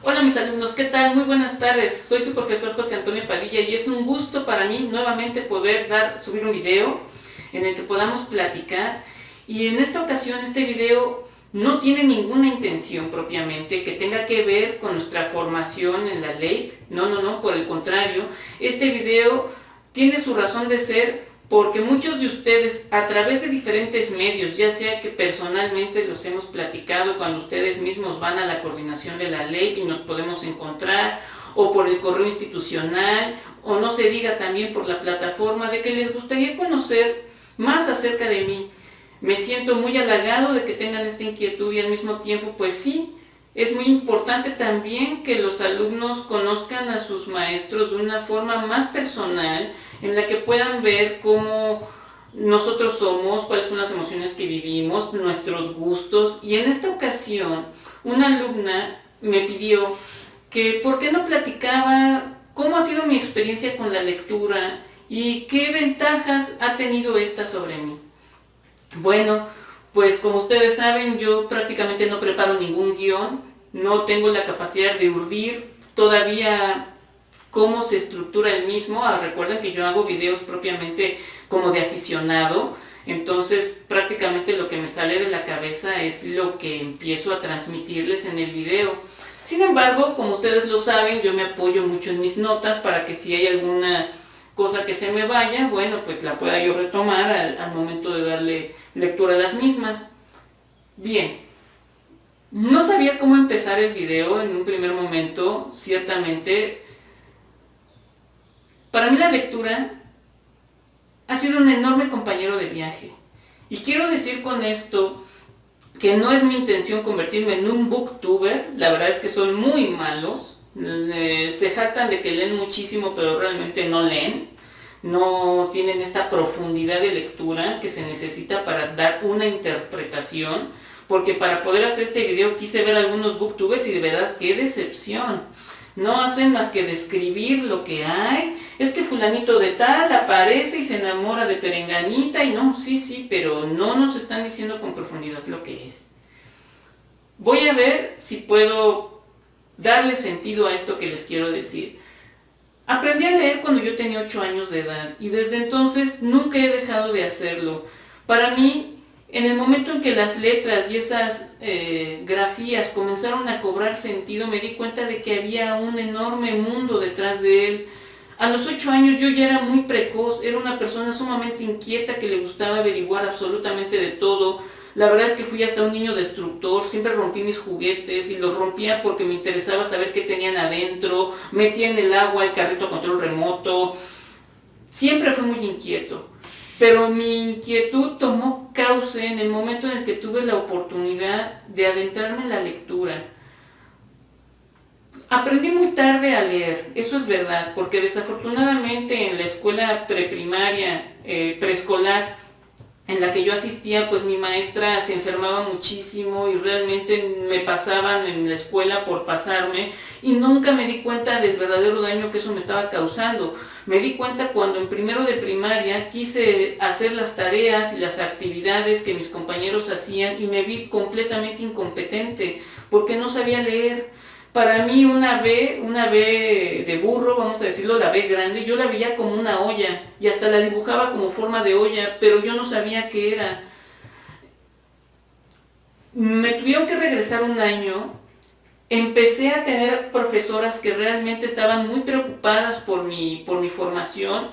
Hola mis alumnos, ¿qué tal? Muy buenas tardes. Soy su profesor José Antonio Padilla y es un gusto para mí nuevamente poder subir un video en el que podamos platicar. Y en esta ocasión este video no tiene ninguna intención propiamente que tenga que ver con nuestra formación en la ley. No, por el contrario, este video tiene su razón de ser porque muchos de ustedes a través de diferentes medios, ya sea que personalmente los hemos platicado cuando ustedes mismos van a la coordinación de la ley y nos podemos encontrar, o por el correo institucional, o no se diga también por la plataforma, de que les gustaría conocer más acerca de mí. Me siento muy halagado de que tengan esta inquietud y al mismo tiempo, pues sí, es muy importante también que los alumnos conozcan a sus maestros de una forma más personal, en la que puedan ver cómo nosotros somos, cuáles son las emociones que vivimos, nuestros gustos. Y en esta ocasión, una alumna me pidió que por qué no platicaba cómo ha sido mi experiencia con la lectura y qué ventajas ha tenido esta sobre mí. Bueno, pues como ustedes saben, yo prácticamente no preparo ningún guión, no tengo la capacidad de urdir todavía cómo se estructura el mismo. Recuerden que yo hago videos propiamente como de aficionado, entonces prácticamente lo que me sale de la cabeza es lo que empiezo a transmitirles en el video. Sin embargo, como ustedes lo saben, yo me apoyo mucho en mis notas para que si hay alguna cosa que se me vaya, bueno, pues la pueda yo retomar al momento de darle lectura a las mismas. Bien, no sabía cómo empezar el video en un primer momento, ciertamente. Para mí la lectura ha sido un enorme compañero de viaje. Y quiero decir con esto que no es mi intención convertirme en un booktuber, la verdad es que son muy malos, se jactan de que leen muchísimo pero realmente no leen, no tienen esta profundidad de lectura que se necesita para dar una interpretación, porque para poder hacer este video quise ver algunos booktubers y de verdad qué decepción. No hacen más que describir lo que hay. Es que fulanito de tal aparece y se enamora de perenganita y no, sí, pero no nos están diciendo con profundidad lo que es. Voy a ver si puedo darle sentido a esto que les quiero decir. Aprendí a leer cuando yo tenía 8 años de edad y desde entonces nunca he dejado de hacerlo. Para mí, en el momento en que las letras y esas grafías comenzaron a cobrar sentido, me di cuenta de que había un enorme mundo detrás de él. A los 8 años yo ya era muy precoz, era una persona sumamente inquieta que le gustaba averiguar absolutamente de todo. La verdad es que fui hasta un niño destructor, siempre rompí mis juguetes y los rompía porque me interesaba saber qué tenían adentro, metía en el agua el carrito a control remoto. Siempre fui muy inquieto. Pero mi inquietud tomó cauce en el momento en el que tuve la oportunidad de adentrarme en la lectura. Aprendí muy tarde a leer, eso es verdad, porque desafortunadamente en la escuela preprimaria, preescolar, en la que yo asistía, pues mi maestra se enfermaba muchísimo y realmente me pasaban en la escuela por pasarme y nunca me di cuenta del verdadero daño que eso me estaba causando. Me di cuenta cuando en primero de primaria quise hacer las tareas y las actividades que mis compañeros hacían y me vi completamente incompetente porque no sabía leer. Para mí una B de burro, vamos a decirlo, la B grande, yo la veía como una olla y hasta la dibujaba como forma de olla, pero yo no sabía qué era. Me tuvieron que regresar un año, empecé a tener profesoras que realmente estaban muy preocupadas por mi formación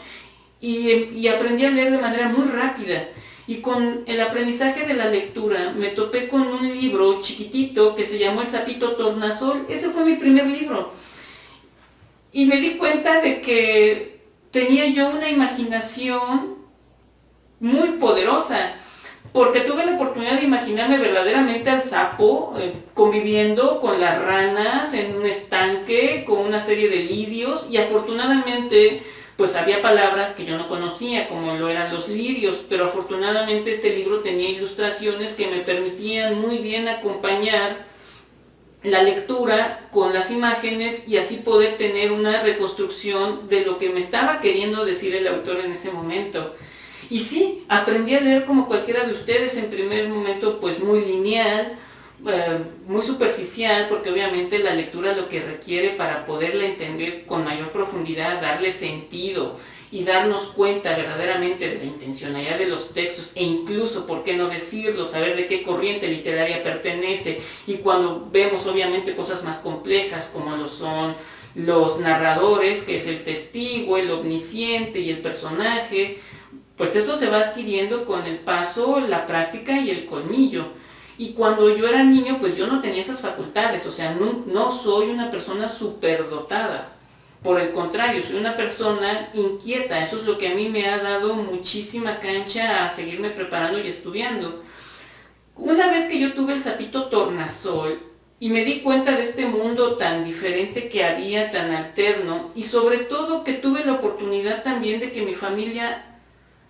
y aprendí a leer de manera muy rápida. Y con el aprendizaje de la lectura me topé con un libro chiquitito que se llamó El Sapito Tornasol. Ese fue mi primer libro. Y me di cuenta de que tenía yo una imaginación muy poderosa, porque tuve la oportunidad de imaginarme verdaderamente al sapo conviviendo con las ranas en un estanque con una serie de lirios y afortunadamente pues había palabras que yo no conocía, como lo eran los lirios, pero afortunadamente este libro tenía ilustraciones que me permitían muy bien acompañar la lectura con las imágenes y así poder tener una reconstrucción de lo que me estaba queriendo decir el autor en ese momento. Y sí, aprendí a leer como cualquiera de ustedes, en primer momento pues muy lineal, muy superficial, porque obviamente la lectura lo que requiere para poderla entender con mayor profundidad, darle sentido y darnos cuenta verdaderamente de la intencionalidad de los textos e incluso, por qué no decirlo, saber de qué corriente literaria pertenece, y cuando vemos obviamente cosas más complejas como lo son los narradores, que es el testigo, el omnisciente y el personaje, pues eso se va adquiriendo con el paso, la práctica y el colmillo. Y cuando yo era niño, pues yo no tenía esas facultades, o sea, no soy una persona superdotada. Por el contrario, soy una persona inquieta, eso es lo que a mí me ha dado muchísima cancha a seguirme preparando y estudiando. Una vez que yo tuve el sapito tornasol y me di cuenta de este mundo tan diferente que había, tan alterno, y sobre todo que tuve la oportunidad también de que mi familia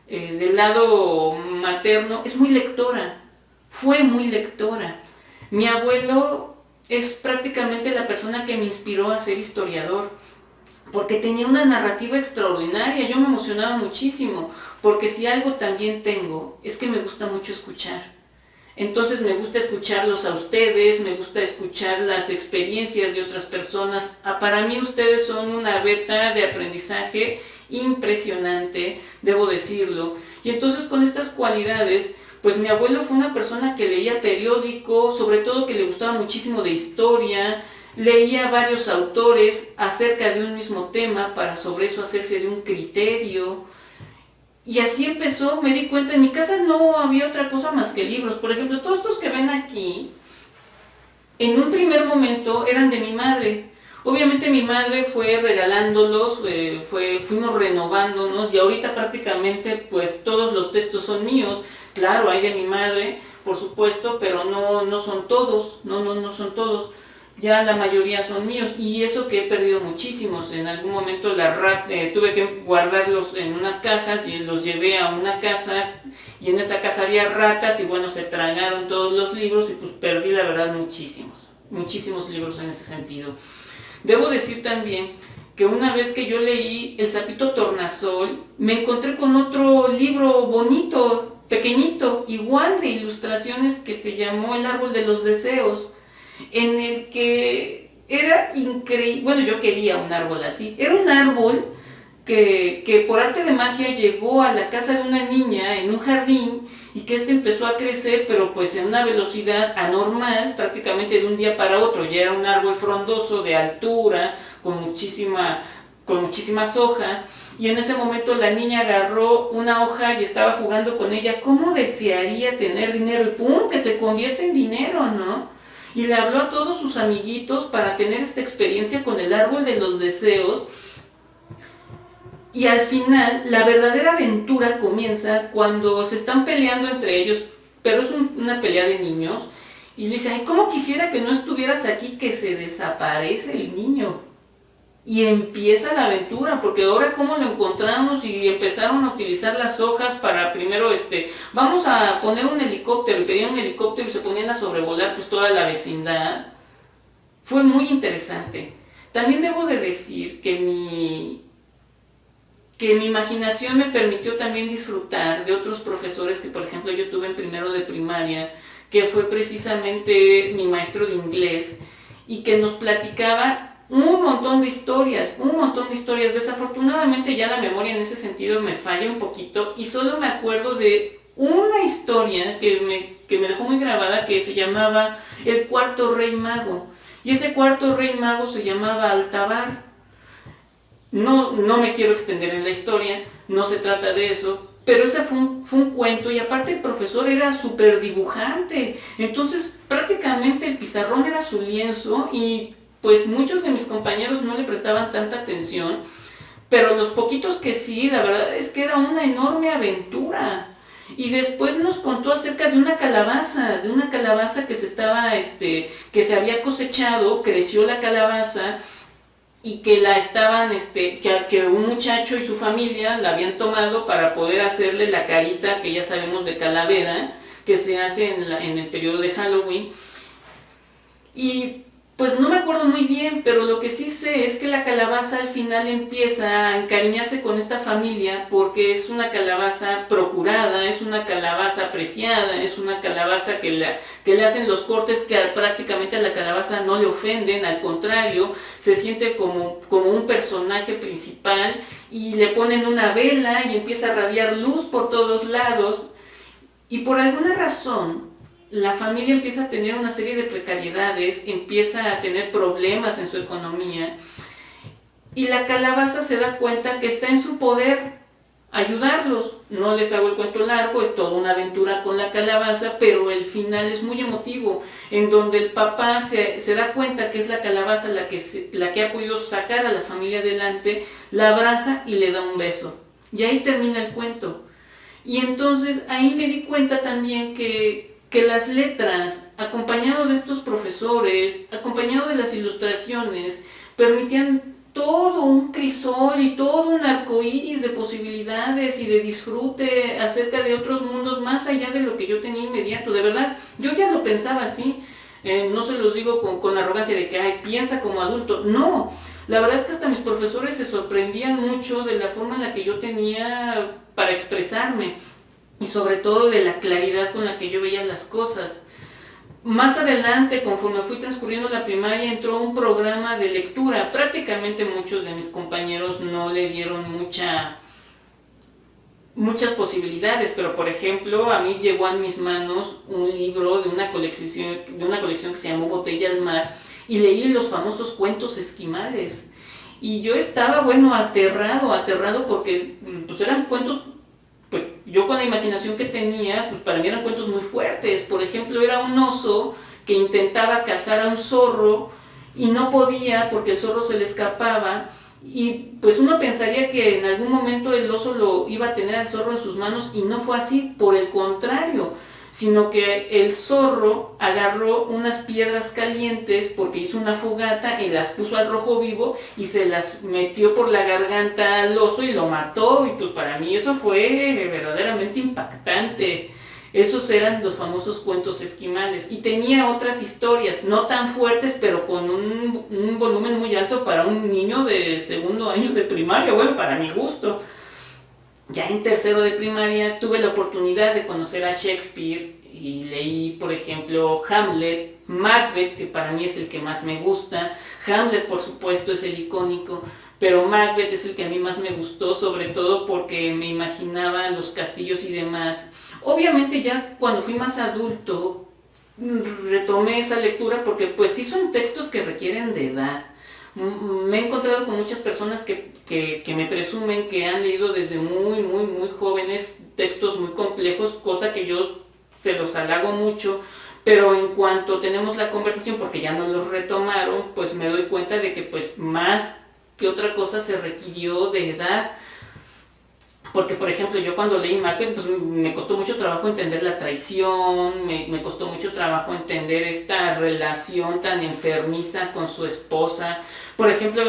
del lado materno es muy lectora, fue muy lectora. Mi abuelo es prácticamente la persona que me inspiró a ser historiador, porque tenía una narrativa extraordinaria. Yo me emocionaba muchísimo, porque si algo también tengo, es que me gusta mucho escuchar. Entonces me gusta escucharlos a ustedes, me gusta escuchar las experiencias de otras personas. Para mí ustedes son una beta de aprendizaje impresionante, debo decirlo. Y entonces con estas cualidades, pues mi abuelo fue una persona que leía periódico, sobre todo que le gustaba muchísimo de historia, leía varios autores acerca de un mismo tema para sobre eso hacerse de un criterio. Y así empezó, me di cuenta, en mi casa no había otra cosa más que libros. Por ejemplo, todos estos que ven aquí, en un primer momento eran de mi madre. Obviamente mi madre fue regalándolos, fuimos renovándonos, y ahorita prácticamente pues todos los textos son míos. Claro, hay de mi madre, por supuesto, pero no son todos, no son todos. Ya la mayoría son míos, y eso que he perdido muchísimos. En algún momento tuve que guardarlos en unas cajas y los llevé a una casa, y en esa casa había ratas y bueno, se tragaron todos los libros y pues perdí la verdad muchísimos libros en ese sentido. Debo decir también que una vez que yo leí El sapito tornasol, me encontré con otro libro bonito, pequeñito, igual de ilustraciones, que se llamó El árbol de los deseos, en el que era increíble. Bueno, yo quería un árbol así. Era un árbol que por arte de magia llegó a la casa de una niña en un jardín, y que empezó a crecer, pero pues en una velocidad anormal, prácticamente de un día para otro. Ya era un árbol frondoso, de altura, con muchísimas hojas, y en ese momento la niña agarró una hoja y estaba jugando con ella. ¿Cómo desearía tener dinero? Y ¡pum!, que se convierte en dinero, ¿no? Y le habló a todos sus amiguitos para tener esta experiencia con el árbol de los deseos. Y al final, la verdadera aventura comienza cuando se están peleando entre ellos, pero es una pelea de niños, y le dice: ay, ¿cómo quisiera que no estuvieras aquí? Que se desaparece el niño. Y empieza la aventura, porque ahora cómo lo encontramos, y empezaron a utilizar las hojas para primero, vamos a poner un helicóptero, y pedían un helicóptero y se ponían a sobrevolar pues toda la vecindad. Fue muy interesante. También debo de decir que mi imaginación me permitió también disfrutar de otros profesores que, por ejemplo, yo tuve en primero de primaria, que fue precisamente mi maestro de inglés, y que nos platicaba un montón de historias. Desafortunadamente ya la memoria en ese sentido me falla un poquito, y solo me acuerdo de una historia que me dejó muy grabada, que se llamaba El cuarto rey mago, y ese cuarto rey mago se llamaba Altabar. No me quiero extender en la historia, no se trata de eso, pero ese fue un cuento, y aparte el profesor era súper dibujante. Entonces prácticamente el pizarrón era su lienzo, y pues muchos de mis compañeros no le prestaban tanta atención, pero los poquitos que sí, la verdad es que era una enorme aventura. Y después nos contó acerca de una calabaza que que se había cosechado, creció la calabaza, y que la estaban, que un muchacho y su familia la habían tomado para poder hacerle la carita que ya sabemos de calavera, que se hace en el periodo de Halloween. Y pues no me acuerdo muy bien, pero lo que sí sé sucede es que la calabaza al final empieza a encariñarse con esta familia porque es una calabaza procurada, es una calabaza apreciada, es una calabaza que le hacen los cortes que prácticamente a la calabaza no le ofenden, al contrario, se siente como un personaje principal y le ponen una vela y empieza a radiar luz por todos lados y por alguna razón la familia empieza a tener una serie de precariedades, empieza a tener problemas en su economía y la calabaza se da cuenta que está en su poder ayudarlos. No les hago el cuento largo, es toda una aventura con la calabaza, pero el final es muy emotivo, en donde el papá se da cuenta que es la calabaza la que ha podido sacar a la familia adelante, la abraza y le da un beso. Y ahí termina el cuento. Y entonces ahí me di cuenta también que las letras, acompañado de estos profesores, acompañado de las ilustraciones, permitían todo un crisol y todo un arcoíris de posibilidades y de disfrute acerca de otros mundos más allá de lo que yo tenía inmediato. De verdad, yo ya lo pensaba así, no se los digo con arrogancia de que, ay, piensa como adulto. No, la verdad es que hasta mis profesores se sorprendían mucho de la forma en la que yo tenía para expresarme y sobre todo de la claridad con la que yo veía las cosas. Más adelante, conforme fui transcurriendo la primaria, entró un programa de lectura. Prácticamente muchos de mis compañeros no le dieron muchas posibilidades, pero por ejemplo, a mí llegó a mis manos un libro de una colección que se llamó Botella al Mar, y leí los famosos cuentos esquimales. Y yo estaba, aterrado porque pues eran cuentos, pues yo con la imaginación que tenía, pues para mí eran cuentos muy fuertes. Por ejemplo, era un oso que intentaba cazar a un zorro y no podía porque el zorro se le escapaba, y pues uno pensaría que en algún momento el oso lo iba a tener al zorro en sus manos, y no fue así, por el contrario, sino que el zorro agarró unas piedras calientes porque hizo una fogata y las puso al rojo vivo y se las metió por la garganta al oso y lo mató. Y pues para mí eso fue verdaderamente impactante. Esos eran los famosos cuentos esquimales. Y tenía otras historias, no tan fuertes, pero con un volumen muy alto para un niño de segundo año de primaria, bueno, para mi gusto. Ya en tercero de primaria tuve la oportunidad de conocer a Shakespeare y leí, por ejemplo, Hamlet, Macbeth, que para mí es el que más me gusta. Hamlet, por supuesto, es el icónico, pero Macbeth es el que a mí más me gustó, sobre todo porque me imaginaba los castillos y demás. Obviamente ya cuando fui más adulto retomé esa lectura porque pues sí son textos que requieren de edad. Me he encontrado con muchas personas que me presumen que han leído desde muy jóvenes textos muy complejos, cosa que yo se los halago mucho, pero en cuanto tenemos la conversación, porque ya no los retomaron, pues me doy cuenta de que pues más que otra cosa se requirió de edad. Porque, por ejemplo, yo cuando leí Macbeth, pues me costó mucho trabajo entender la traición, me costó mucho trabajo entender esta relación tan enfermiza con su esposa. Por ejemplo,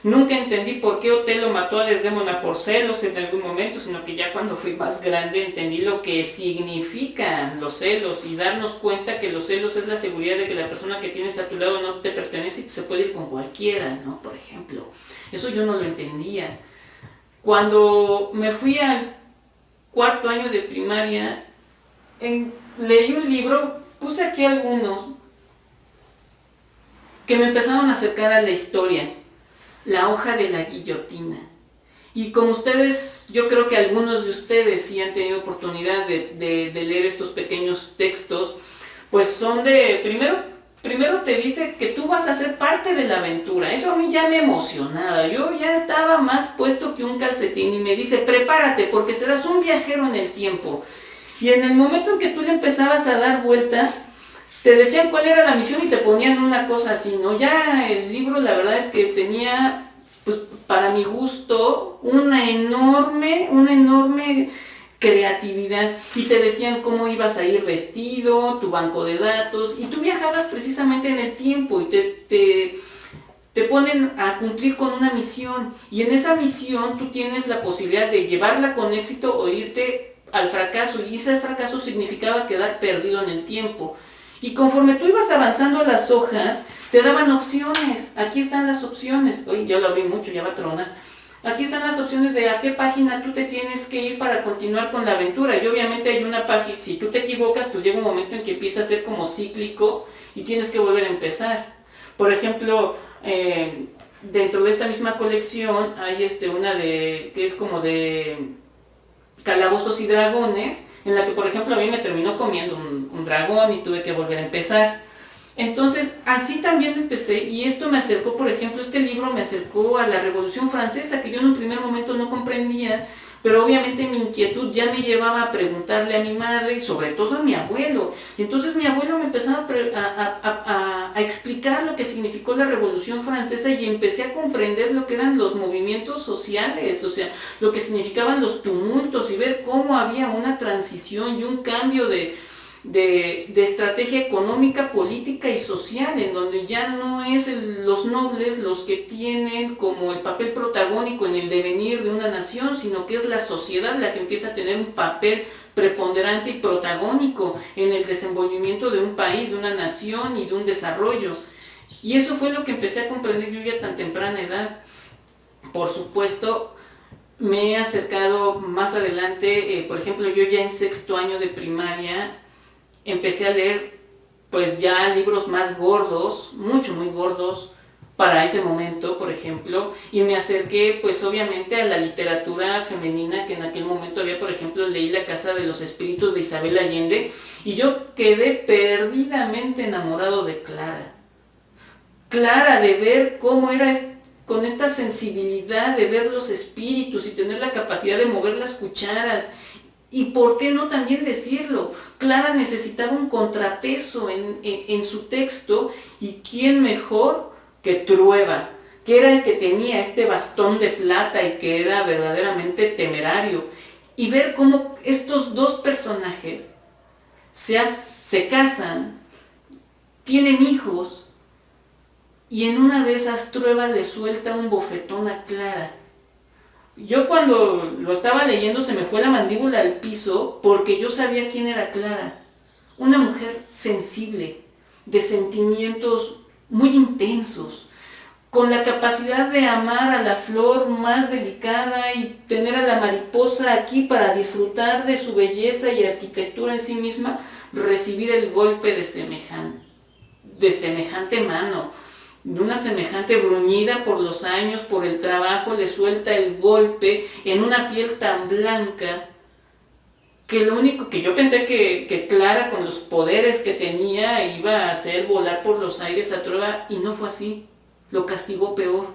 nunca entendí por qué Otelo mató a Desdémona por celos en algún momento, sino que ya cuando fui más grande entendí lo que significan los celos y darnos cuenta que los celos es la seguridad de que la persona que tienes a tu lado no te pertenece y se puede ir con cualquiera, ¿no? Por ejemplo, eso yo no lo entendía. Cuando me fui al cuarto año de primaria, leí un libro, puse aquí algunos, que me empezaron a acercar a la historia, La hoja de la guillotina. Y como ustedes, yo creo que algunos de ustedes sí han tenido oportunidad de leer estos pequeños textos, pues son de, primero te dice que tú vas a ser parte de la aventura. Eso a mí ya me emocionaba. Yo ya estaba más puesto que un calcetín y me dice, prepárate porque serás un viajero en el tiempo. Y en el momento en que tú le empezabas a dar vuelta, te decían cuál era la misión y te ponían una cosa así, ¿no? Ya el libro la verdad es que tenía, pues para mi gusto, una enorme creatividad, y te decían cómo ibas a ir vestido, tu banco de datos, y tú viajabas precisamente en el tiempo y te ponen a cumplir con una misión, y en esa misión tú tienes la posibilidad de llevarla con éxito o irte al fracaso, y ese fracaso significaba quedar perdido en el tiempo. Y conforme tú ibas avanzando las hojas, te daban opciones. Aquí están las opciones. Oye, ya lo abrí mucho, ya va a tronar. Aquí están las opciones de a qué página tú te tienes que ir para continuar con la aventura. Y obviamente hay una página, si tú te equivocas, pues llega un momento en que empieza a ser como cíclico y tienes que volver a empezar. Por ejemplo, dentro de esta misma colección hay una que es como de calabozos y dragones, en la que por ejemplo a mí me terminó comiendo un dragón y tuve que volver a empezar. Entonces, así también empecé, y esto me acercó, por ejemplo, este libro me acercó a la Revolución Francesa, que yo en un primer momento no comprendía, pero obviamente mi inquietud ya me llevaba a preguntarle a mi madre y sobre todo a mi abuelo. Y entonces mi abuelo me empezaba a explicar lo que significó la Revolución Francesa y empecé a comprender lo que eran los movimientos sociales, o sea, lo que significaban los tumultos y ver cómo había una transición y un cambio de estrategia económica, política y social, en donde ya no es los nobles los que tienen como el papel protagónico en el devenir de una nación, sino que es la sociedad la que empieza a tener un papel preponderante y protagónico en el desenvolvimiento de un país, de una nación y de un desarrollo. Y eso fue lo que empecé a comprender yo ya a tan temprana edad. Por supuesto, me he acercado más adelante, por ejemplo, yo ya en 6º año de primaria, empecé a leer pues ya libros más gordos, muy gordos para ese momento, por ejemplo, y me acerqué pues obviamente a la literatura femenina, que en aquel momento había, por ejemplo, leí La Casa de los Espíritus de Isabel Allende, y yo quedé perdidamente enamorado de Clara. Clara, de ver cómo era con esta sensibilidad de ver los espíritus y tener la capacidad de mover las cucharas. Y por qué no también decirlo, Clara necesitaba un contrapeso en su texto, y quién mejor que Trueba, que era el que tenía este bastón de plata y que era verdaderamente temerario. Y ver cómo estos dos personajes se casan, tienen hijos, y en una de esas Trueba le suelta un bofetón a Clara. Yo cuando lo estaba leyendo se me fue la mandíbula al piso porque yo sabía quién era Clara. Una mujer sensible, de sentimientos muy intensos, con la capacidad de amar a la flor más delicada y tener a la mariposa aquí para disfrutar de su belleza y arquitectura en sí misma, recibir el golpe de semejante mano. De una semejante bruñida por los años, por el trabajo, le suelta el golpe en una piel tan blanca que lo único que yo pensé que Clara, con los poderes que tenía, iba a hacer volar por los aires a Trueba, y no fue así. Lo castigó peor.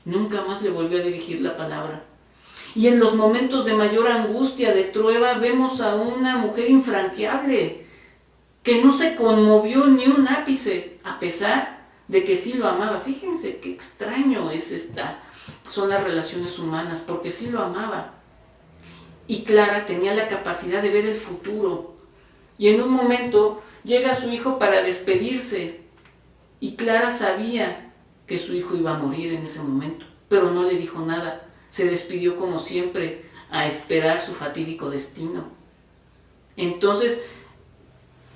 Nunca más le volvió a dirigir la palabra. Y en los momentos de mayor angustia de Trueba vemos a una mujer infranqueable que no se conmovió ni un ápice, a pesar de que sí lo amaba. Fíjense qué extraño son las relaciones humanas, porque sí lo amaba. Y Clara tenía la capacidad de ver el futuro. Y en un momento llega su hijo para despedirse, y Clara sabía que su hijo iba a morir en ese momento, pero no le dijo nada. Se despidió como siempre, a esperar su fatídico destino. Entonces,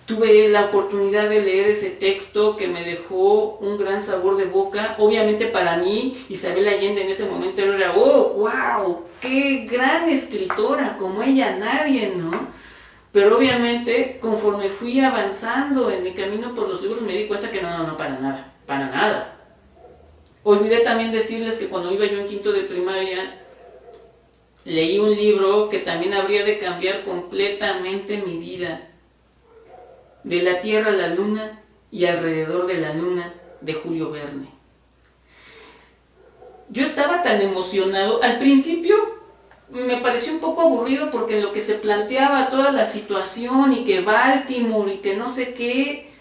tuve la oportunidad de leer ese texto que me dejó un gran sabor de boca. Obviamente para mí, Isabel Allende en ese momento era, ¡oh, wow! ¡Qué gran escritora! Como ella nadie, ¿no? Pero obviamente, conforme fui avanzando en mi camino por los libros, me di cuenta que no, para nada. Olvidé también decirles que cuando iba yo en 5º de primaria, leí un libro que también habría de cambiar completamente mi vida. De la Tierra a la Luna y alrededor de la Luna, de Julio Verne. Yo estaba tan emocionado. Al principio me pareció un poco aburrido porque en lo que se planteaba toda la situación y que Baltimore y que no sé qué,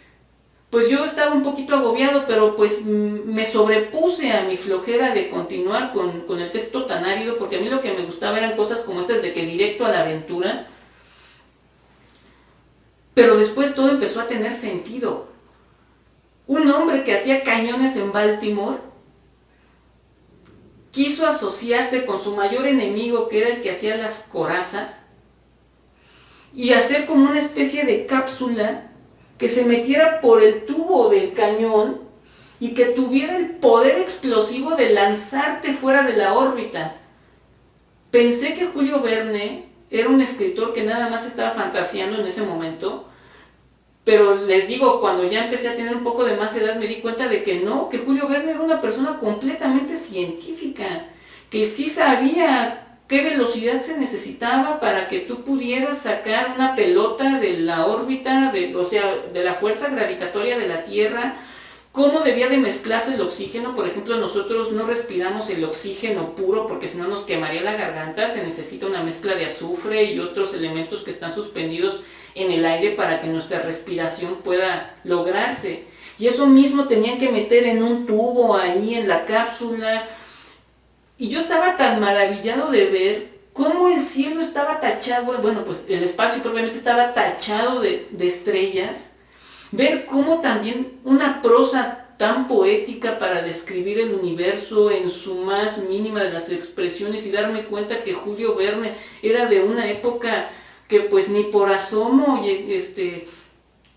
pues yo estaba un poquito agobiado, pero pues me sobrepuse a mi flojera de continuar con el texto tan árido, porque a mí lo que me gustaba eran cosas como estas de que directo a la aventura. Pero después todo empezó a tener sentido. Un hombre que hacía cañones en Baltimore quiso asociarse con su mayor enemigo, que era el que hacía las corazas, y hacer como una especie de cápsula que se metiera por el tubo del cañón y que tuviera el poder explosivo de lanzarte fuera de la órbita. Pensé que Julio Verne era un escritor que nada más estaba fantaseando en ese momento, pero les digo, cuando ya empecé a tener un poco de más edad me di cuenta de que no, que Julio Verne era una persona completamente científica, que sí sabía qué velocidad se necesitaba para que tú pudieras sacar una pelota de la órbita, o sea, de la fuerza gravitatoria de la Tierra, cómo debía de mezclarse el oxígeno. Por ejemplo, nosotros no respiramos el oxígeno puro porque si no nos quemaría la garganta, se necesita una mezcla de azufre y otros elementos que están suspendidos en el aire para que nuestra respiración pueda lograrse. Y eso mismo tenían que meter en un tubo ahí en la cápsula. Y yo estaba tan maravillado de ver cómo el cielo estaba tachado, bueno, pues el espacio probablemente estaba tachado de estrellas. Ver cómo también una prosa tan poética para describir el universo en su más mínima de las expresiones y darme cuenta que Julio Verne era de una época que pues ni por asomo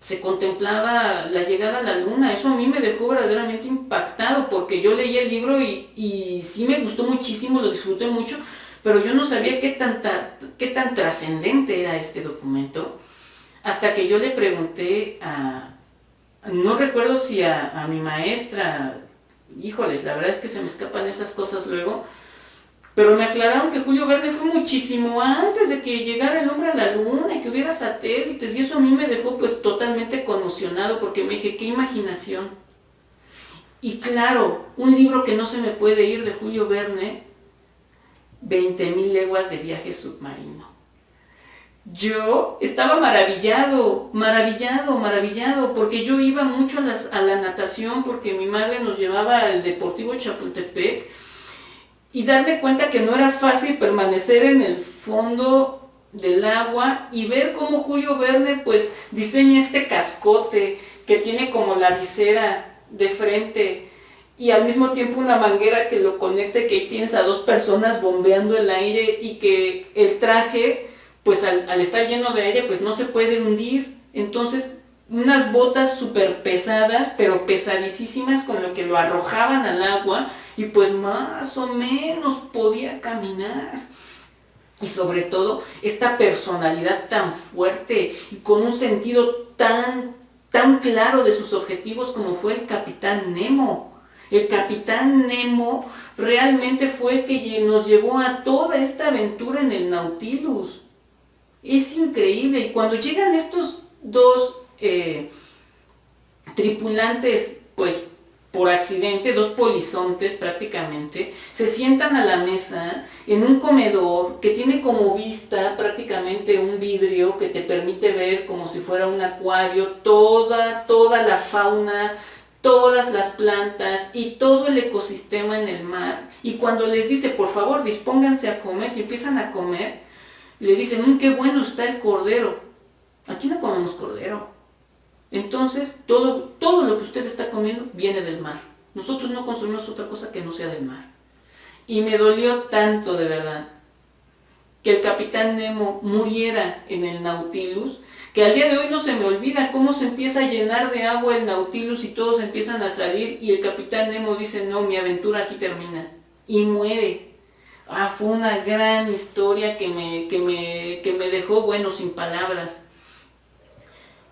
se contemplaba la llegada a la luna. Eso a mí me dejó verdaderamente impactado porque yo leí el libro y sí me gustó muchísimo, lo disfruté mucho, pero yo no sabía qué tan trascendente era este documento. Hasta que yo le pregunté no recuerdo si a mi maestra, híjoles, la verdad es que se me escapan esas cosas luego, pero me aclararon que Julio Verne fue muchísimo antes de que llegara el hombre a la luna y que hubiera satélites, y eso a mí me dejó pues totalmente conmocionado porque me dije, qué imaginación. Y claro, un libro que no se me puede ir de Julio Verne, 20.000 leguas de viaje submarino. Yo estaba maravillado, porque yo iba mucho a la natación, porque mi madre nos llevaba al Deportivo Chapultepec, y darme cuenta que no era fácil permanecer en el fondo del agua y ver cómo Julio Verne pues diseña este cascote que tiene como la visera de frente y al mismo tiempo una manguera que lo conecte, que tienes a dos personas bombeando el aire y que el traje pues al estar lleno de aire pues no se puede hundir. Entonces unas botas súper pesadas, pero pesadísimas, con lo que lo arrojaban al agua y pues más o menos podía caminar. Y sobre todo esta personalidad tan fuerte y con un sentido tan claro de sus objetivos como fue el Capitán Nemo. El Capitán Nemo realmente fue el que nos llevó a toda esta aventura en el Nautilus. Es increíble. Y cuando llegan estos dos tripulantes, pues por accidente, dos polizontes prácticamente, se sientan a la mesa en un comedor que tiene como vista prácticamente un vidrio que te permite ver como si fuera un acuario toda la fauna, todas las plantas y todo el ecosistema en el mar. Y cuando les dice, por favor, dispónganse a comer, y empiezan a comer, le dicen, qué bueno está el cordero. Aquí no comemos cordero. Entonces, todo lo que usted está comiendo viene del mar. Nosotros no consumimos otra cosa que no sea del mar. Y me dolió tanto, de verdad, que el Capitán Nemo muriera en el Nautilus, que al día de hoy no se me olvida cómo se empieza a llenar de agua el Nautilus y todos empiezan a salir y el Capitán Nemo dice, no, mi aventura aquí termina. Y muere. Fue una gran historia que me dejó, bueno, sin palabras.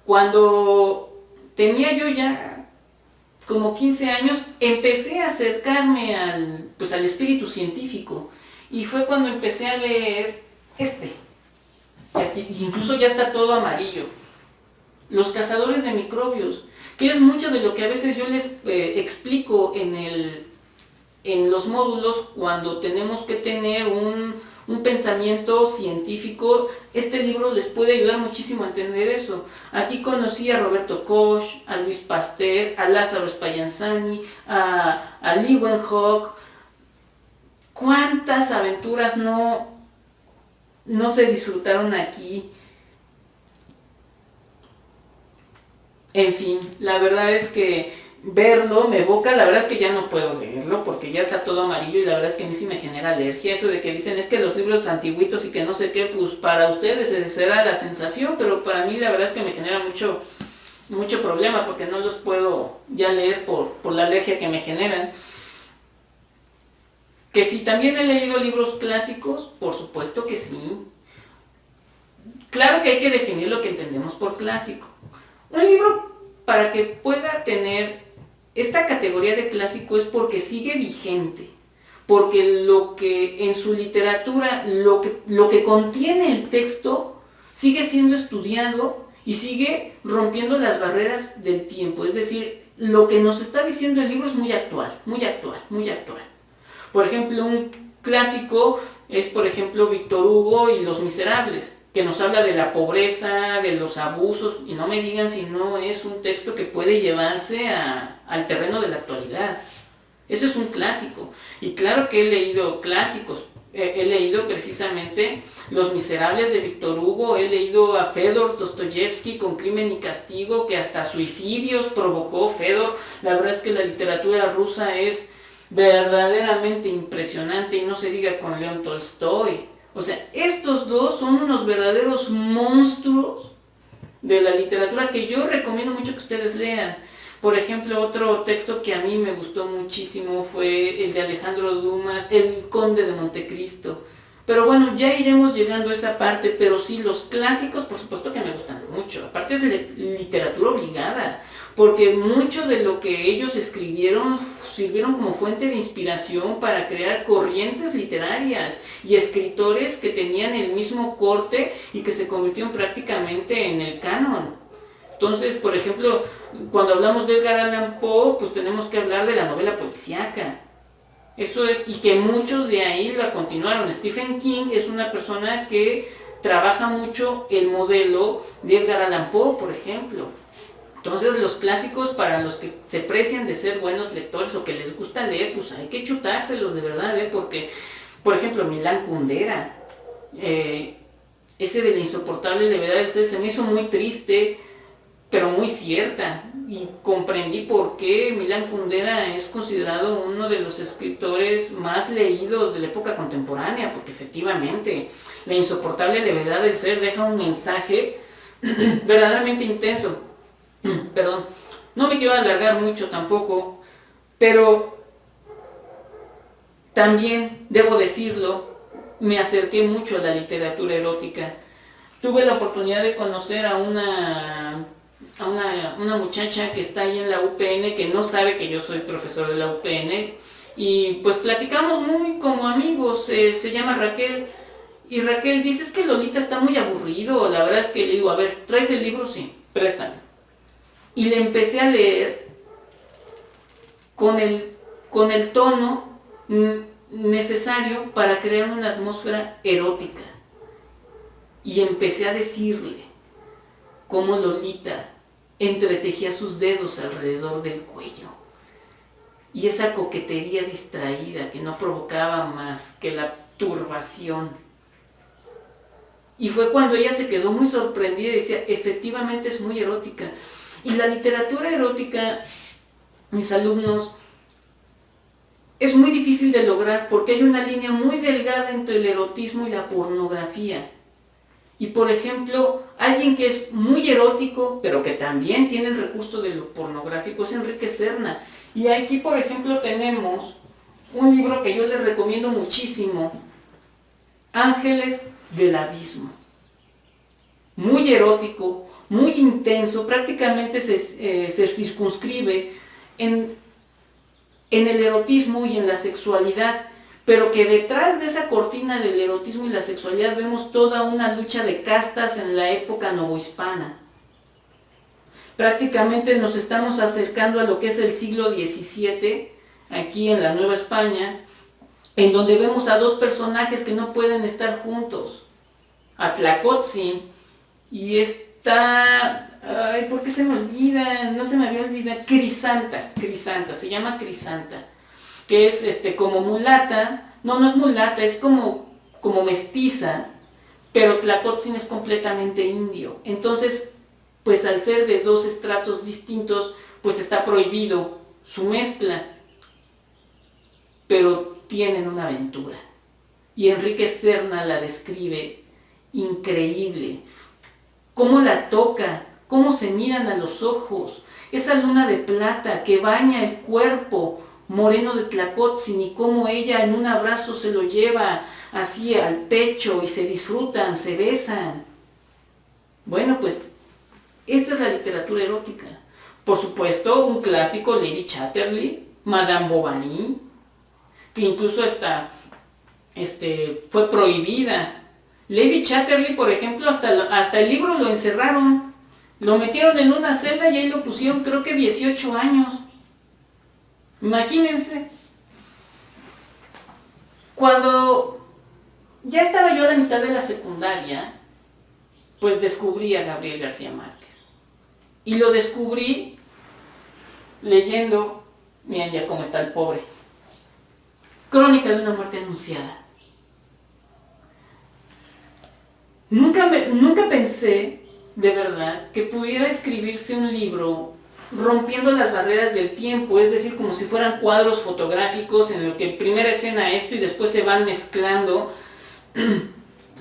Cuando tenía yo ya como 15 años, empecé a acercarme al espíritu científico. Y fue cuando empecé a leer que aquí, incluso ya está todo amarillo, Los cazadores de microbios, que es mucho de lo que a veces yo les explico en los módulos cuando tenemos que tener un pensamiento científico. Este libro les puede ayudar muchísimo a entender eso. Aquí conocí a Roberto Koch, a Luis Pasteur, a Lázaro Spallanzani, a Leeuwenhoek. ¿Cuántas aventuras no se disfrutaron aquí? En fin, la verdad es que verlo me evoca, la verdad es que ya no puedo leerlo porque ya está todo amarillo y la verdad es que a mí sí me genera alergia. Eso de que dicen es que los libros antiguitos y que no sé qué, pues para ustedes será la sensación, pero para mí la verdad es que me genera mucho problema porque no los puedo ya leer por la alergia que me generan. Que si también he leído libros clásicos, por supuesto que sí. Claro que hay que definir lo que entendemos por clásico. Un libro, para que pueda tener esta categoría de clásico, es porque sigue vigente, porque lo que en su literatura, lo que contiene el texto, sigue siendo estudiado y sigue rompiendo las barreras del tiempo. Es decir, lo que nos está diciendo el libro es muy actual, muy actual, muy actual. Por ejemplo, un clásico es, por ejemplo, Víctor Hugo y Los Miserables, que nos habla de la pobreza, de los abusos, y no me digan si no es un texto que puede llevarse al terreno de la actualidad. Eso es un clásico. Y claro que he leído clásicos. He leído precisamente Los Miserables de Víctor Hugo, he leído a Fedor Dostoyevsky con Crimen y Castigo, que hasta suicidios provocó Fedor. La verdad es que la literatura rusa es verdaderamente impresionante, y no se diga con León Tolstoy. O sea, estos dos son unos verdaderos monstruos de la literatura que yo recomiendo mucho que ustedes lean. Por ejemplo, otro texto que a mí me gustó muchísimo fue el de Alejandro Dumas, El Conde de Montecristo. Pero bueno, ya iremos llegando a esa parte, pero sí, los clásicos por supuesto que me gustan mucho. Aparte es de literatura obligada, porque mucho de lo que ellos escribieron sirvieron como fuente de inspiración para crear corrientes literarias y escritores que tenían el mismo corte y que se convirtieron prácticamente en el canon. Entonces, por ejemplo, cuando hablamos de Edgar Allan Poe, pues tenemos que hablar de la novela policíaca. Eso es, y que muchos de ahí la continuaron. Stephen King es una persona que trabaja mucho el modelo de Edgar Allan Poe, por ejemplo. Entonces, los clásicos, para los que se precian de ser buenos lectores o que les gusta leer, pues hay que chutárselos de verdad, porque, por ejemplo, Milán Kundera, ese de la insoportable levedad del ser, se me hizo muy triste, pero muy cierta, y comprendí por qué Milán Kundera es considerado uno de los escritores más leídos de la época contemporánea, porque efectivamente la insoportable levedad del ser deja un mensaje verdaderamente intenso. Perdón, no me quiero alargar mucho tampoco, pero también, debo decirlo, me acerqué mucho a la literatura erótica. Tuve la oportunidad de conocer a una muchacha que está ahí en la UPN, que no sabe que yo soy profesor de la UPN, y pues platicamos muy como amigos. Se llama Raquel, y Raquel dice, es que Lolita está muy aburrido. La verdad es que le digo, a ver, ¿traes el libro? Sí, préstame. Y le empecé a leer con el tono necesario para crear una atmósfera erótica. Y empecé a decirle cómo Lolita entretejía sus dedos alrededor del cuello. Y esa coquetería distraída que no provocaba más que la turbación. Y fue cuando ella se quedó muy sorprendida y decía, efectivamente es muy erótica. Y la literatura erótica, mis alumnos, es muy difícil de lograr porque hay una línea muy delgada entre el erotismo y la pornografía. Y por ejemplo, alguien que es muy erótico, pero que también tiene el recurso de lo pornográfico, es Enrique Serna. Y aquí, por ejemplo, tenemos un libro que yo les recomiendo muchísimo, Ángeles del Abismo. Muy erótico, muy intenso, prácticamente se circunscribe en el erotismo y en la sexualidad, pero que detrás de esa cortina del erotismo y la sexualidad vemos toda una lucha de castas en la época novohispana. Prácticamente nos estamos acercando a lo que es el siglo XVII, aquí en la Nueva España, en donde vemos a dos personajes que no pueden estar juntos, a Tlacotzin y ¿por qué se me olvida? No se me había olvidado. Crisanta, se llama Crisanta, que es como mulata. No es mulata, es como mestiza, pero Tlacotzin es completamente indio. Entonces, pues al ser de dos estratos distintos, pues está prohibido su mezcla, pero tienen una aventura. Y Enrique Serna la describe increíble. Cómo la toca, cómo se miran a los ojos, esa luna de plata que baña el cuerpo moreno de Tlacotzin y cómo ella en un abrazo se lo lleva así al pecho y se disfrutan, se besan. Bueno, pues esta es la literatura erótica. Por supuesto, un clásico, Lady Chatterley, Madame Bovary, que incluso hasta fue prohibida. Lady Chatterley, por ejemplo, hasta el libro lo encerraron, lo metieron en una celda y ahí lo pusieron, creo que 18 años. Imagínense. Cuando ya estaba yo a la mitad de la secundaria, pues descubrí a Gabriel García Márquez. Y lo descubrí leyendo, miren ya cómo está el pobre, Crónica de una muerte anunciada. Nunca pensé, de verdad, que pudiera escribirse un libro rompiendo las barreras del tiempo, es decir, como si fueran cuadros fotográficos en los que primera escena esto y después se van mezclando.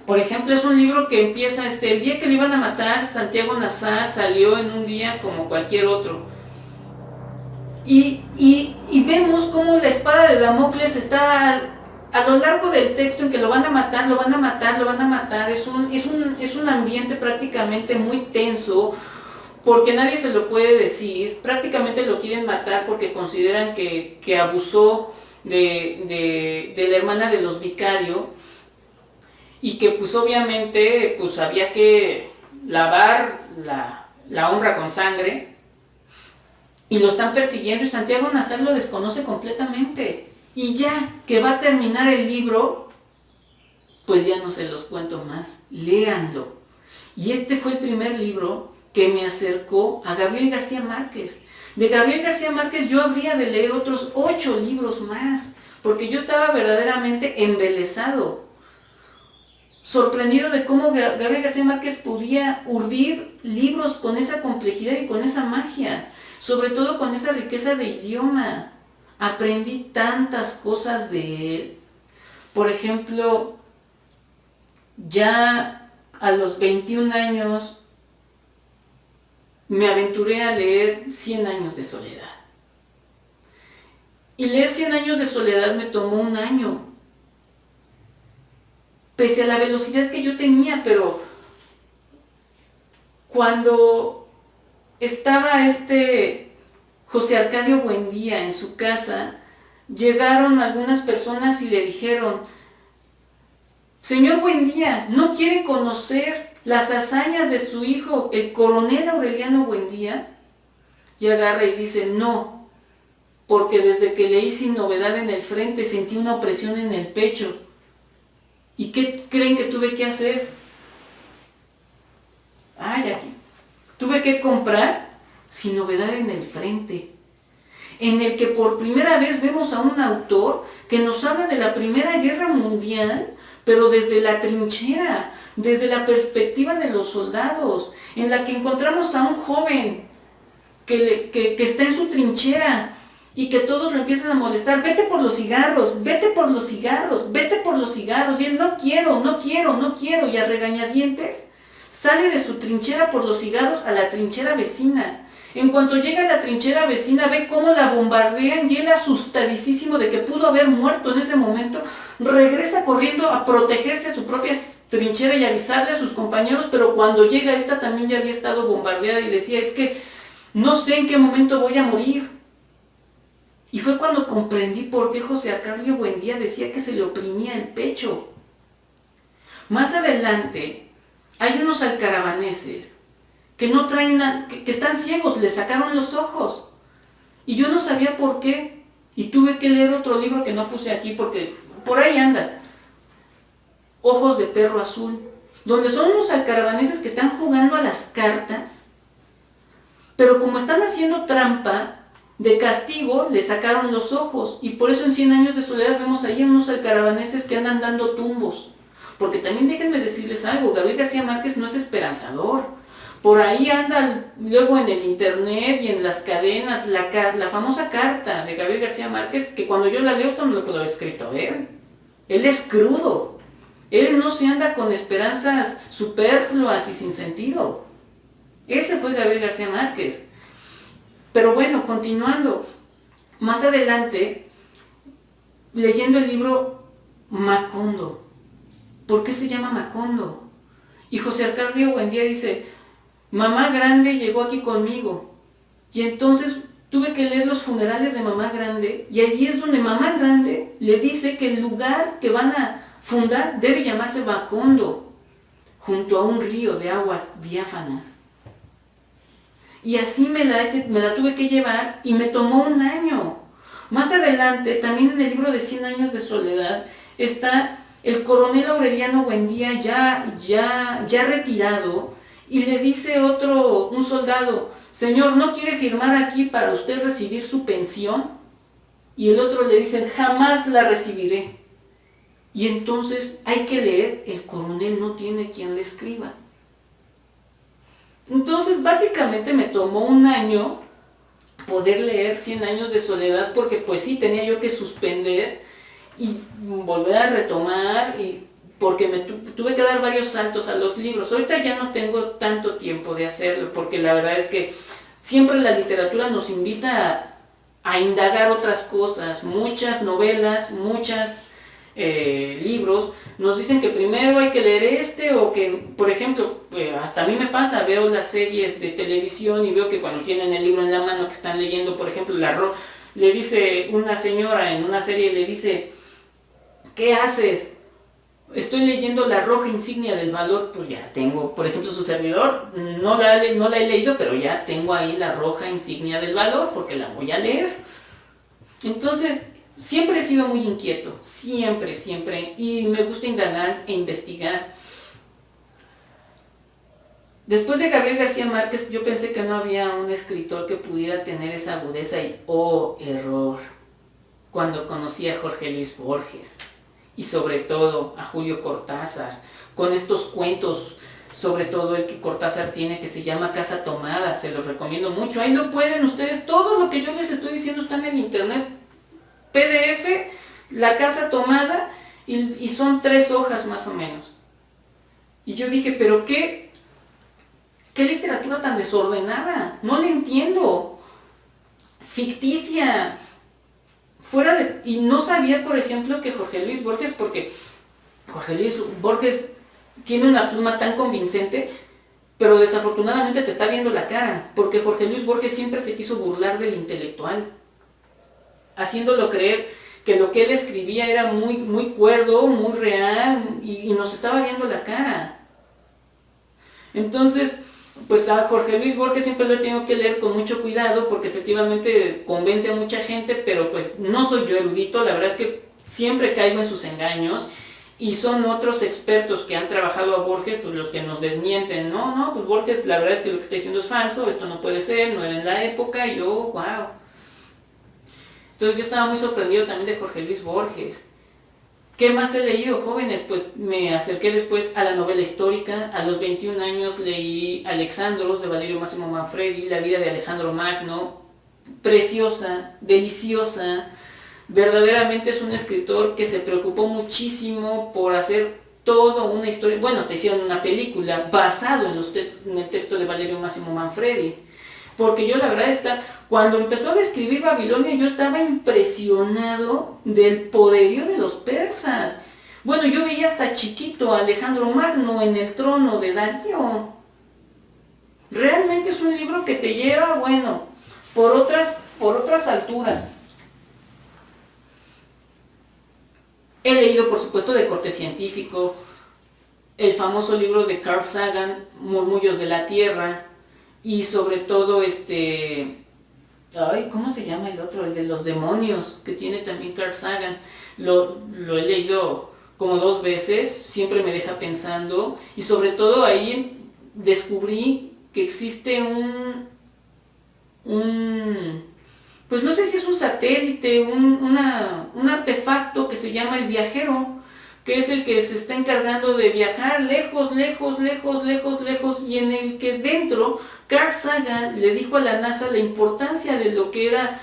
Por ejemplo, es un libro que empieza el día que le iban a matar, Santiago Nazar salió en un día como cualquier otro. Y vemos cómo la espada de Damocles está a lo largo del texto en que lo van a matar, lo van a matar, lo van a matar. Es un ambiente prácticamente muy tenso, porque nadie se lo puede decir. Prácticamente lo quieren matar porque consideran que abusó de la hermana de los Vicario, y que pues obviamente pues había que lavar la honra con sangre, y lo están persiguiendo y Santiago Nazar lo desconoce completamente. Y ya que va a terminar el libro, pues ya no se los cuento más, léanlo. Y este fue el primer libro que me acercó a Gabriel García Márquez. De Gabriel García Márquez yo habría de leer otros 8 libros más, porque yo estaba verdaderamente embelesado, sorprendido de cómo Gabriel García Márquez podía urdir libros con esa complejidad y con esa magia, sobre todo con esa riqueza de idioma. Aprendí tantas cosas de él. Por ejemplo, ya a los 21 años me aventuré a leer 100 años de soledad. Y leer 100 años de soledad me tomó un año, pese a la velocidad que yo tenía, pero cuando estaba José Arcadio Buendía en su casa, llegaron algunas personas y le dijeron: señor Buendía, ¿no quiere conocer las hazañas de su hijo, el coronel Aureliano Buendía? Y agarra y dice: no, porque desde que leí Sin Novedad en el Frente sentí una opresión en el pecho. ¿Y qué creen que tuve que hacer? Aquí. Tuve que comprar Sin Novedad en el Frente, en el que por primera vez vemos a un autor que nos habla de la Primera Guerra Mundial, pero desde la trinchera, desde la perspectiva de los soldados, en la que encontramos a un joven que está en su trinchera y que todos lo empiezan a molestar: vete por los cigarros, vete por los cigarros, vete por los cigarros, y él: no quiero, no quiero, no quiero, y a regañadientes sale de su trinchera por los cigarros a la trinchera vecina. En cuanto llega a la trinchera vecina, ve cómo la bombardean y él, asustadísimo de que pudo haber muerto en ese momento, regresa corriendo a protegerse a su propia trinchera y avisarle a sus compañeros, pero cuando llega esta también ya había estado bombardeada y decía: es que no sé en qué momento voy a morir. Y fue cuando comprendí por qué José Arcadio Buendía decía que se le oprimía el pecho. Más adelante hay unos alcaravaneses que no traen que están ciegos, les sacaron los ojos. Y yo no sabía por qué. Y tuve que leer otro libro que no puse aquí porque por ahí anda. Ojos de Perro Azul, donde son unos alcaravaneses que están jugando a las cartas, pero como están haciendo trampa, de castigo les sacaron los ojos. Y por eso en 100 años de soledad vemos ahí unos alcaravaneses que andan dando tumbos. Porque también déjenme decirles algo, Gabriel García Márquez no es esperanzador. Por ahí anda luego en el internet y en las cadenas la famosa carta de Gabriel García Márquez, que cuando yo la leo esto no lo puedo haber escrito él. Él es crudo. Él no se anda con esperanzas superfluas y sin sentido. Ese fue Gabriel García Márquez. Pero bueno, continuando, más adelante, leyendo el libro Macondo. ¿Por qué se llama Macondo? Y José Arcadio Buendía dice, mamá grande llegó aquí conmigo. Y entonces tuve que leer los funerales de mamá grande, y allí es donde mamá grande le dice que el lugar que van a fundar debe llamarse Macondo, junto a un río de aguas diáfanas. Y así me la tuve que llevar y me tomó un año. Más adelante, también en el libro de 100 años de soledad, está el coronel Aureliano Buendía ya retirado, y le dice un soldado, señor, ¿no quiere firmar aquí para usted recibir su pensión? Y el otro le dice, jamás la recibiré. Y entonces hay que leer, el coronel no tiene quien le escriba. Entonces básicamente me tomó un año poder leer 100 años de soledad, porque pues sí, tenía yo que suspender y volver a retomar, y porque tuve que dar varios saltos a los libros. Ahorita ya no tengo tanto tiempo de hacerlo, porque la verdad es que siempre la literatura nos invita a indagar otras cosas, muchas novelas, muchos libros, nos dicen que primero hay que leer o que, por ejemplo, hasta a mí me pasa, veo las series de televisión y veo que cuando tienen el libro en la mano que están leyendo, por ejemplo, le dice una señora en una serie, le dice, ¿qué haces? Estoy leyendo La Roja Insignia del Valor. Pues ya tengo, por ejemplo, su servidor, no la he leído, pero ya tengo ahí La Roja Insignia del Valor, porque la voy a leer. Entonces, siempre he sido muy inquieto, siempre, y me gusta indagar e investigar. Después de Gabriel García Márquez, yo pensé que no había un escritor que pudiera tener esa agudeza y, ¡oh, error!, cuando conocí a Jorge Luis Borges, y sobre todo a Julio Cortázar, con estos cuentos, sobre todo el que Cortázar tiene, que se llama Casa Tomada, se los recomiendo mucho. Ahí lo pueden ustedes, todo lo que yo les estoy diciendo está en el internet, PDF, La Casa Tomada, y son 3 hojas más o menos. Y yo dije, pero ¿qué literatura tan desordenada? No la entiendo. Ficticia. Y no sabía, por ejemplo, que Jorge Luis Borges, porque Jorge Luis Borges tiene una pluma tan convincente, pero desafortunadamente te está viendo la cara, porque Jorge Luis Borges siempre se quiso burlar del intelectual, haciéndolo creer que lo que él escribía era muy cuerdo, muy real, y nos estaba viendo la cara. Entonces, pues a Jorge Luis Borges siempre lo he tenido que leer con mucho cuidado, porque efectivamente convence a mucha gente, pero pues no soy yo erudito, la verdad es que siempre caigo en sus engaños, y son otros expertos que han trabajado a Borges, pues los que nos desmienten, no, pues Borges la verdad es que lo que está diciendo es falso, esto no puede ser, no era en la época, y yo, wow. Entonces yo estaba muy sorprendido también de Jorge Luis Borges. ¿Qué más he leído, jóvenes? Pues me acerqué después a la novela histórica. A los 21 años leí Alexandros, de Valerio Máximo Manfredi, la vida de Alejandro Magno. Preciosa, deliciosa. Verdaderamente es un escritor que se preocupó muchísimo por hacer toda una historia. Bueno, hasta hicieron una película basado en el texto de Valerio Máximo Manfredi. Porque yo la verdad cuando empezó a describir Babilonia, yo estaba impresionado del poderío de los persas. Bueno, yo veía hasta chiquito a Alejandro Magno en el trono de Darío. Realmente es un libro que te lleva, bueno, por otras alturas. He leído, por supuesto, de corte científico, el famoso libro de Carl Sagan, Murmullos de la Tierra, y sobre todo ¿cómo se llama el otro? El de los demonios, que tiene también Carl Sagan. Lo he leído como 2 veces, siempre me deja pensando, y sobre todo ahí descubrí que existe pues no sé si es un satélite, un artefacto que se llama el viajero, que es el que se está encargando de viajar lejos, y en el que dentro Carl Sagan le dijo a la NASA la importancia de lo que era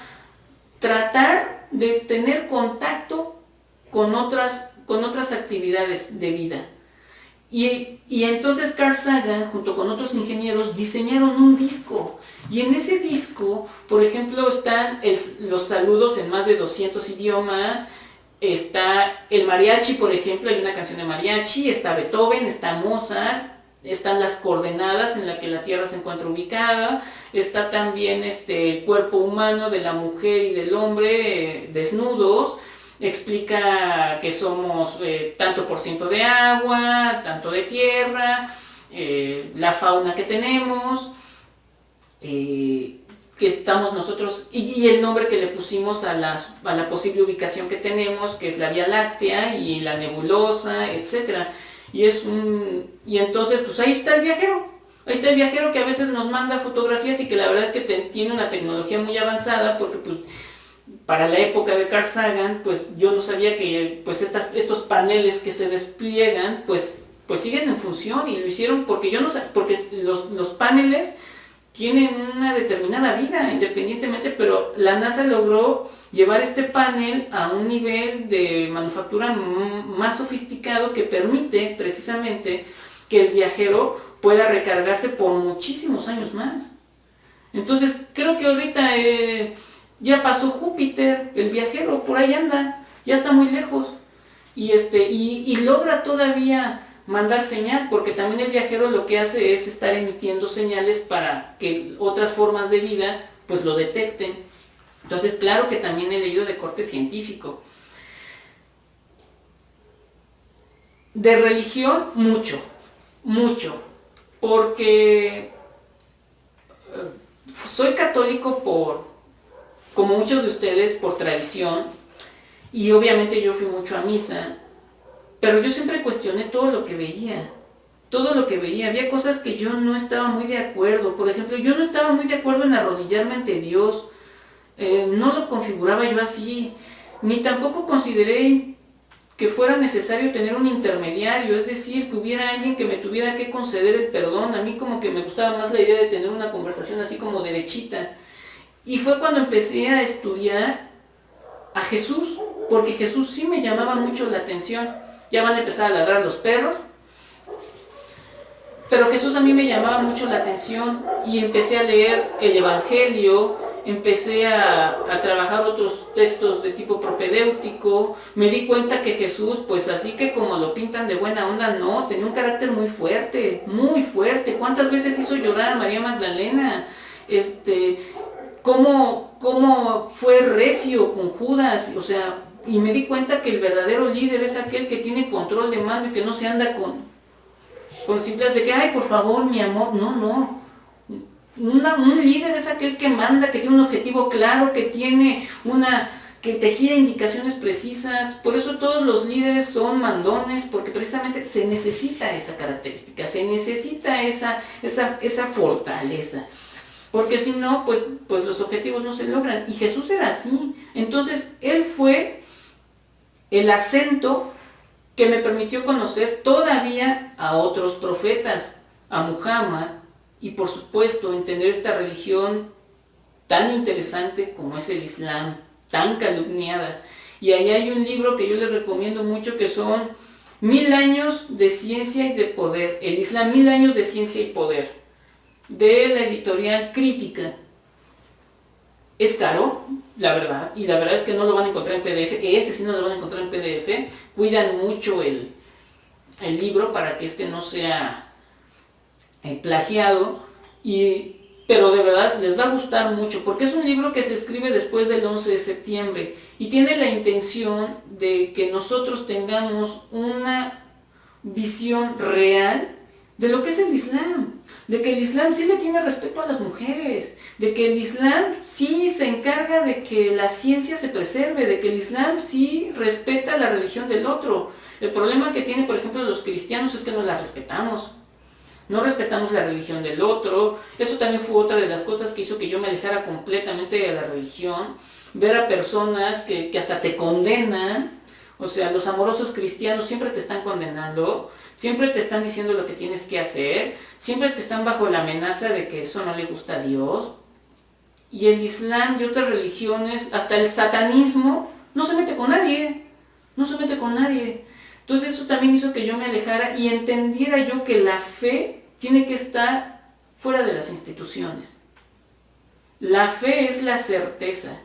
tratar de tener contacto con otras actividades de vida. Y entonces Carl Sagan, junto con otros ingenieros, diseñaron un disco. Y en ese disco, por ejemplo, están los saludos en más de 200 idiomas. Está el mariachi, por ejemplo, hay una canción de mariachi. Está Beethoven, está Mozart. Están las coordenadas en las que la Tierra se encuentra ubicada. Está también el cuerpo humano de la mujer y del hombre desnudos. Explica que somos tanto por ciento de agua, tanto de tierra, la fauna que tenemos, que estamos nosotros, y el nombre que le pusimos a la posible ubicación que tenemos, que es la Vía Láctea y la nebulosa, etc. Y entonces, pues ahí está el viajero. Ahí está el viajero que a veces nos manda fotografías y que la verdad es que tiene una tecnología muy avanzada, porque pues para la época de Carl Sagan, pues yo no sabía que pues estos paneles que se despliegan, pues siguen en función, y lo hicieron porque porque los paneles tienen una determinada vida independientemente, pero la NASA logró llevar este panel a un nivel de manufactura más sofisticado que permite precisamente que el viajero pueda recargarse por muchísimos años más. Entonces creo que ahorita ya pasó Júpiter, el viajero, por ahí anda, ya está muy lejos. Y logra todavía mandar señal, porque también el viajero lo que hace es estar emitiendo señales para que otras formas de vida pues lo detecten. Entonces, claro que también he leído de corte científico. De religión, mucho, porque soy católico como muchos de ustedes, por tradición, y obviamente yo fui mucho a misa, pero yo siempre cuestioné todo lo que veía. Había cosas que yo no estaba muy de acuerdo. Por ejemplo, yo no estaba muy de acuerdo en arrodillarme ante Dios. No lo configuraba yo así, ni tampoco consideré que fuera necesario tener un intermediario, es decir, que hubiera alguien que me tuviera que conceder el perdón. A mí como que me gustaba más la idea de tener una conversación así como derechita. Y fue cuando empecé a estudiar a Jesús, porque Jesús sí me llamaba mucho la atención. Ya van a empezar a ladrar los perros, pero Jesús a mí me llamaba mucho la atención, y empecé a leer el Evangelio, empecé a trabajar otros textos de tipo propedéutico. Me di cuenta que Jesús, pues así que como lo pintan de buena onda, no, tenía un carácter muy fuerte, muy fuerte. ¿Cuántas veces hizo llorar a María Magdalena? Cómo fue recio con Judas, o sea, y me di cuenta que el verdadero líder es aquel que tiene control de mando y que no se anda con simples de que, ay, por favor, mi amor, no. Un líder es aquel que manda, que tiene un objetivo claro, que te gira indicaciones precisas. Por eso todos los líderes son mandones, porque precisamente se necesita esa característica, se necesita esa fortaleza. Porque si no, pues los objetivos no se logran. Y Jesús era así. Entonces, él fue el acento que me permitió conocer todavía a otros profetas, a Muhammad, y por supuesto entender esta religión tan interesante como es el Islam, tan calumniada. Y ahí hay un libro que yo les recomiendo mucho, que son 1000 años de ciencia y de poder. El Islam, 1000 años de ciencia y poder, de la editorial Crítica. Es caro, la verdad, y la verdad es que no lo van a encontrar en PDF. Ese sí no lo van a encontrar en PDF. Cuidan mucho el libro para que no sea plagiado, pero de verdad les va a gustar mucho, porque es un libro que se escribe después del 11 de septiembre y tiene la intención de que nosotros tengamos una visión real de lo que es el Islam, de que el Islam sí le tiene respeto a las mujeres, de que el Islam sí se encarga de que la ciencia se preserve, de que el Islam sí respeta la religión del otro. El problema que tienen, por ejemplo, los cristianos es que no la respetamos. No respetamos la religión del otro. Eso también fue otra de las cosas que hizo que yo me alejara completamente de la religión. Ver a personas que hasta te condenan. O sea, los amorosos cristianos siempre te están condenando, siempre te están diciendo lo que tienes que hacer, siempre te están bajo la amenaza de que eso no le gusta a Dios. Y el Islam y otras religiones, hasta el satanismo, no se mete con nadie. Entonces eso también hizo que yo me alejara y entendiera yo que la fe tiene que estar fuera de las instituciones. La fe es la certeza,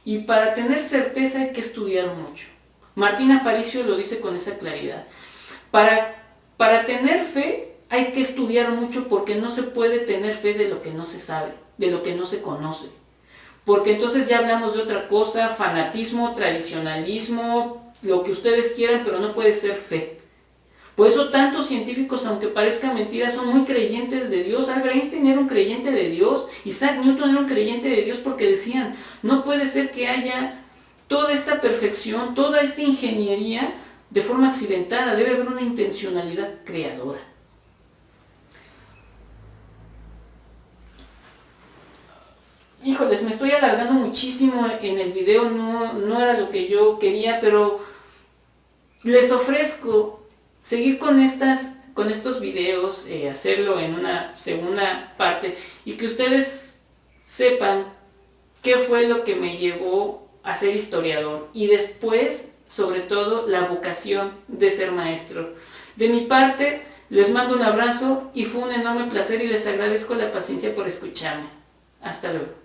y para tener certeza hay que estudiar mucho. Martín Aparicio lo dice con esa claridad. Para tener fe hay que estudiar mucho, porque no se puede tener fe de lo que no se sabe, de lo que no se conoce. Porque entonces ya hablamos de otra cosa, fanatismo, tradicionalismo, lo que ustedes quieran, pero no puede ser fe. Por eso tantos científicos, aunque parezca mentira, son muy creyentes de Dios. Albert Einstein era un creyente de Dios, Isaac Newton era un creyente de Dios, porque decían, no puede ser que haya toda esta perfección, toda esta ingeniería de forma accidentada, debe haber una intencionalidad creadora. Híjoles, me estoy alargando muchísimo en el video, no era lo que yo quería, pero les ofrezco seguir con estos videos, hacerlo en una segunda parte, y que ustedes sepan qué fue lo que me llevó a ser historiador, y después, sobre todo, la vocación de ser maestro. De mi parte, les mando un abrazo y fue un enorme placer, y les agradezco la paciencia por escucharme. Hasta luego.